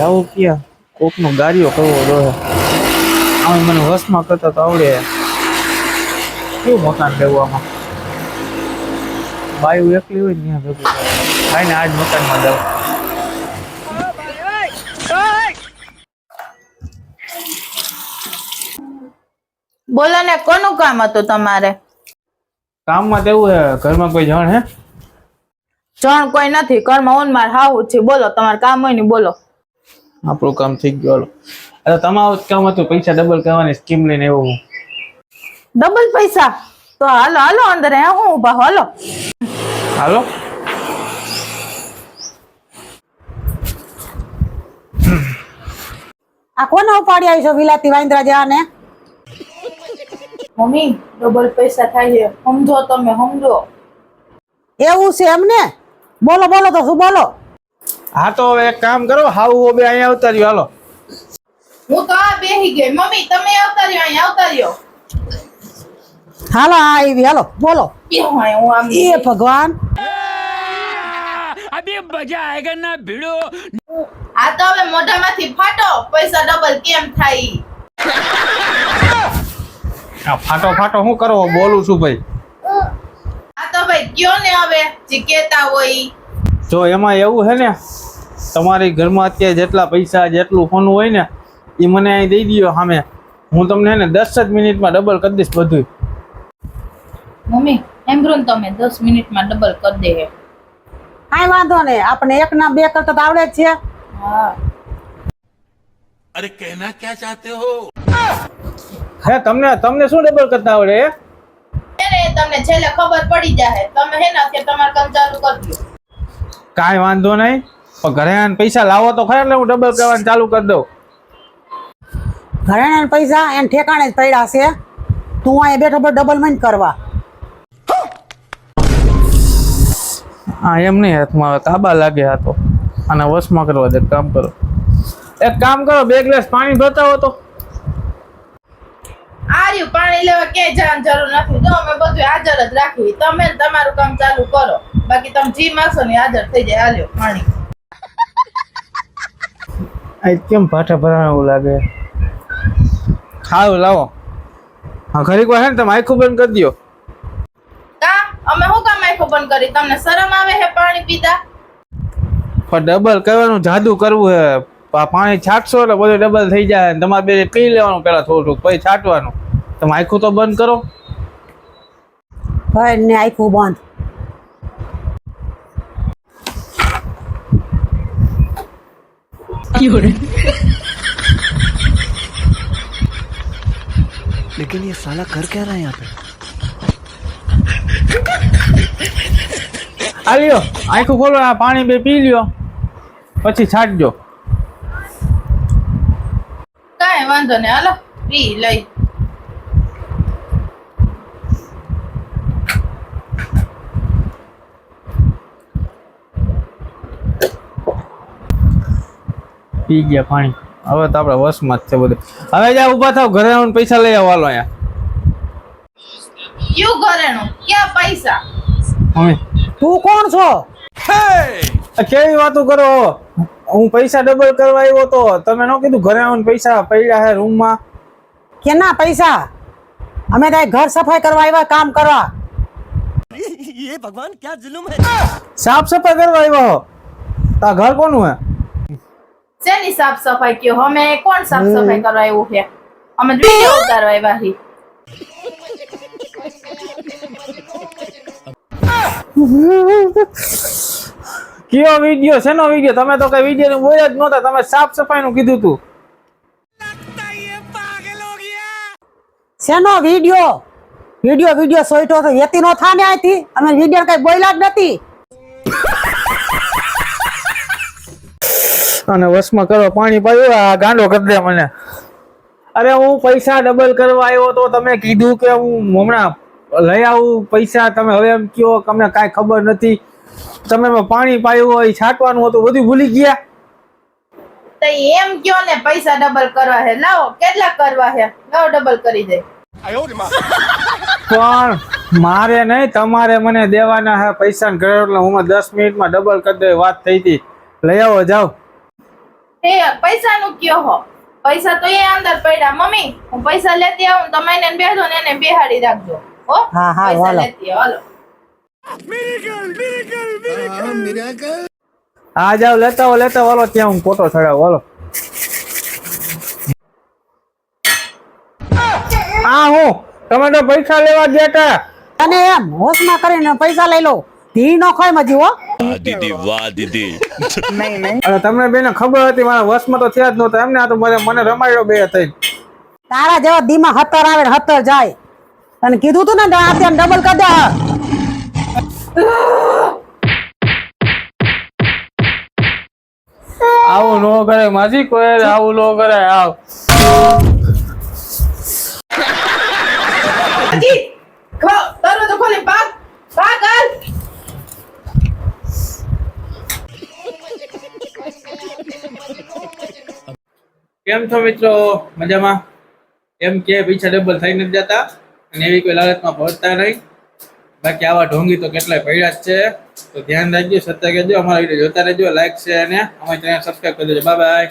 આવું ક્યાં કોકનો ગાડીઓ કરવો જોઈએ આમ મને વસમાં કરતા તો આવડે કેવું મકાન લેવું આમાં બાયું એકલી હોય ને ત્યાં ભેગું થાય ને આજ મકાનમાં જાવ બોલો ને કોનું કામ હતું તમારે? કામમાં તો એવું હે ઘરમાં કોઈ જણ હે? જણ કોઈ નથી ઘરમાં ઓન માર હાવું છે. બોલો તમારે કામ હોય ને બોલો. આપણું કામ થઈ ગયું હાલો તમારું જ કામ હતું પૈસા ડબલ કરવાની સ્કીમ લઈને એવું ડબલ પૈસા તો હાલો હાલો અંદર હે હું ઉભા હાલો હાલો આ કોને ઉપાડી આવી છો વિલાતી વાંદરા જેવા ને? મમ્મી ડબલ પૈસા થાય છે સમજો તમે સમજો. એવું છે એમને? બોલો બોલો તો શું બોલો? હા તો હવે એક કામ કરો હાવ બે અહીંયા આવતા રહ્યો હાલો હું તો આ બેહી ગઈ મમ્મી તમે આવતા રહ્યો અહીંયા આવતા રહ્યો. હાલો આ આવી હાલો બોલો. કેવું હોય હું આમ એ ભગવાન अभी मजा आएगा ना भिड़ो. આ તો હવે મોઢામાંથી ફાટો પૈસા ડબલ કેમ થાય? આ ફાટો ફાટો શું કરવો બોલું છું ભાઈ આ તો ભાઈ કયો ને હવે જે કહેતા હોય. જો એમાં એવું છે ને તમારી ઘરમાં અત્યારે જેટલા પૈસા જેટલું સોનું હોય ને એ મને અહીં દઈ દો સામે હું તમને ને 10 જ મિનિટમાં ડબલ કરી દઈશ બધું. મમ્મી એમ્બ્રોન તમે 10 મિનિટમાં ડબલ કરી દે. કાંઈ વાંધો નહીં આપણે એક ના બે કરતા તો આવડે જ છે. હા अरे कहना क्या चाहते हो? હે તમને તમને શું ડબલ કરતા આવડે એને તમને છેલ્લે ખબર પડી જાય તમે હે ને કે તમારું કામ ચાલુ કરી દો. કાંઈ વાંધો નહીં પણ ઘરે આવીને પૈસા લાવો તો ખરા એટલે હું ડબલ કરવાનું ચાલુ કરી દઉં. ઘરેણા પૈસા એને ઠેકાણે જ પડ્યા છે. તું અહીંયા બેઠો બેઠો ડબલ મન કરવા. હા એમ નહીં હાથમાં હવે કાબા લાગે આ તો આના વશમાં કરવા દે કામ કરો એક કામ કરો 2 ગ્લાસ પાણી ભરતા હો તો આર્યું પાણી લેવા ક્યાંય જવાની જરૂર નથી. જો અમે બધું હાજર જ રાખી તમે ને તમારું કામ ચાલુ કરો બાકી તમે જી માગશો ને હાજર થઈ જાય. હાલ્યો પાણી. આ કેમ પાઠા ભરાવું લાગે હાવ લાવો હા ઘડીક વાર છે ને તમે આખું બંધ કરી દો. કા અમે શું કામ આખું બંધ કરી? તમને શરમ આવે હે પાણી પીતા? પણ ડબલ કરવાનું જાદુ કરવું હે પાણી છાંટશો એટલે બધું ડબલ થઈ જાય તમારે બે પી લેવાનું પેલા થોડું પછી છાંટવાનું તમે આખું તો બંધ કરો. ભાઈ ને આખું બંધ. लेकिन ये साला कर क्या रहा है यहाँ पे? આ લ્યો આખું ખોલો આ પાણી બે પી લ્યો પછી છાંટજો. કાંઈ વાંધો નહીં હાલો પી લઈ. પી ગયા પાણી હવે તો આપણે વશમાં જ છે બધું. હવે જા ઊભા થાવ ઘરે આવીને પૈસા લઈ આવો હાલો અહીંયા. ક્યું ઘરેણું ક્યાં પૈસા? મમ્મી તું કોણ છો? આ કેવી વાતો કરો હું પૈસા ડબલ કરવા આવ્યો તો તમે ન કીધું ઘરે આવીને પૈસા પડ્યા છે રૂમમાં? કેના પૈસા? અમે તારે ઘર સફાઈ કરવા આવ્યા કામ કરવા. ये भगवान क्या जुल्म है? સાફ સફાઈ કરવા આવ્યો તા ઘર કોનું હે? શેની સાફ સફાઈ કયો? અમે કોણ સાફ સફાઈ કરવા આવ્યું છે? અમે વિડિયો ઉતારવા આવ્યા છીએ. કયો વિડિયો શેનો વિડિયો? તમે તો કઈ વિડિયો નું બોલ્યા જ નહોતા તમે સાફ સફાઈ નું કીધું તું. શેનો વિડિયો? વિડિયો સોઈટો તો યતી નો થાને આથી અમે વિડિયો કઈ બોલ્યા જ નથી. અને વસમાં કરો પાણી પાયું આ ગાંડો કરી દે મને. અરે હું પૈસા ડબલ કરવા આવ્યો તો તમે કીધું કે હું હમણાં લઈ આવું પૈસા તમે હવે એમ કયો કે અમને કાંઈ ખબર નથી. તમે પાણી પાયું હોય છાંટવાનું હતું બધું ભૂલી ગયા. તો એમ કયો ને પૈસા ડબલ કરવા છે લાવો કેટલા કરવા છે લાવો ડબલ કરી દે. પણ મારે નહીં તમારે મને દેવાના હે પૈસા ઘરે એટલે હું 10 મિનિટમાં ડબલ કરી દે વાત થઈ હતી લઈ આવો જાઓ. તે પૈસાનું કયો હો? પૈસા તો એ અંદર પડ્યા. મમ્મી હું પૈસા લેતી આવું, તમે એને બેસો ને એને બેહાડી રાખજો. હો હા, હા, પૈસા હાલો. લેતી આવો, હાલો. હા જાઓ લેતા આવો હાલો, ત્યાં હું ફોટો ચડાવું હાલો. હા હું તમે તો પૈસા લેવા ગયા તા. અને એમ હોશમાં કરીને પૈસા લઈ લો. ધી નો ખોય મજી હો. दीदी वाह दीदी અરે તમને બેને ખબર હતી મારા વશમાં તો થયા જ નહોતા એમને. આ તો મને રમાડ્યો બે થઈ. તારા જેવા દીમાં 17 આવે ને 17 જાય. અને કીધું તું ને આ ત્યાં ડબલ કરી દે. આવું નો કરે માજી, કોઈ આવું નો કરે. આવ હજી દરવાજો ખોલી ભાગ ભાગ હાલ. કેમ છો મિત્રો? મજામાં? એમ કે પૈસા ડબલ થઈ નથી જતા અને એવી કોઈ લાલચમાં પહોંચતા નહીં. બાકી આવા ઢોંગી તો કેટલાય પડ્યા જ છે. તો ધ્યાન રાખજો, સત્ય કહેજો, અમારા વિડીયો જોતા રહેજો, લાઈક છે અને અમારી ચેનલ સબસ્ક્રાઈબ કરી દેજો. Bye bye.